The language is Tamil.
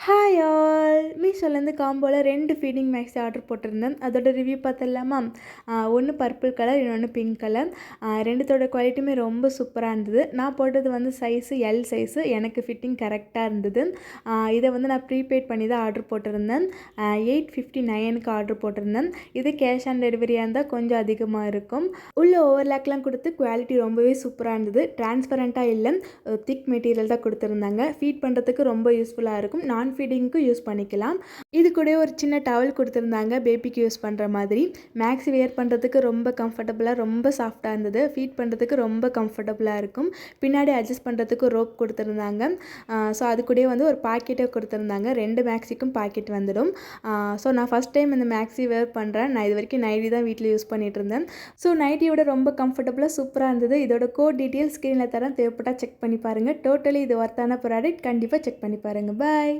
ஹாய் ஆல் மீஷோலேருந்து காம்போவில் 2 ஃபீடிங் மேக்ஸி ஆர்டர் போட்டிருந்தேன். அதோட ரிவ்யூ பார்த்துடலாமா? ஒன்று பர்பிள் கலர், இன்னொன்று பிங்க் கலர். ரெண்டுத்தோட குவாலிட்டியுமே ரொம்ப சூப்பராக இருந்தது. நான் போட்டது வந்து சைஸு எல் சைஸு. எனக்கு ஃபிட்டிங் கரெக்டாக இருந்தது. இதை வந்து நான் ப்ரீபெய்ட் பண்ணி தான் ஆர்டர் போட்டிருந்தேன். 859க்கு ஆர்டர் போட்டிருந்தேன். இது கேஷ் ஆன் டெலிவரியாக இருந்தால் கொஞ்சம் அதிகமாக இருக்கும். உள்ள ஓவர்லாக்லாம் கொடுத்து குவாலிட்டி ரொம்பவே சூப்பராக இருந்தது. டிரான்ஸ்பரண்ட்டாக இல்லை, திக் மெட்டீரியல் தான் கொடுத்துருந்தாங்க. ஃபீட் பண்ணுறதுக்கு ரொம்ப யூஸ்ஃபுல்லாக இருக்கும். நான் ஃபீடிங்க்கு யூஸ் பண்ணிக்கலாம். இது கூட ஒரு சின்ன டவல் கொடுத்துருந்தாங்க, பேபிக்கு யூஸ் பண்ணுற மாதிரி. மேக்ஸி வேர் பண்ணுறதுக்கு ரொம்ப கம்ஃபர்டபுளாக, ரொம்ப சாஃப்டாக இருந்தது. ஃபீட் பண்ணுறதுக்கு ரொம்ப கம்ஃபர்டபுளாக இருக்கும். பின்னாடி அட்ஜஸ்ட் பண்ணுறதுக்கு ரோப் கொடுத்துருந்தாங்க. ஸோ அது கூட வந்து ஒரு பாக்கெட்டை கொடுத்துருந்தாங்க. 2 மேக்ஸிக்கும் பாக்கெட் வந்துடும். ஸோ நான் ஃபஸ்ட் டைம் இந்த மேக்ஸி வேர் பண்ணுறேன். நான் இது வரைக்கும் நைட்டி தான் வீட்டில் யூஸ் பண்ணிகிட்டு இருந்தேன். ஸோ நைட்டியோட ரொம்ப கம்ஃபர்டபுளாக சூப்பராக இருந்தது. இதோட கோட் டீட்டெயில்ஸ் ஸ்க்ரீனில் தரேன், தேவைப்பட்டால் செக் பண்ணி பாருங்கள். டோட்டலி இது ஒர்த்தான ப்ராடக்ட். கண்டிப்பாக செக் பண்ணி பாருங்கள். பாய்.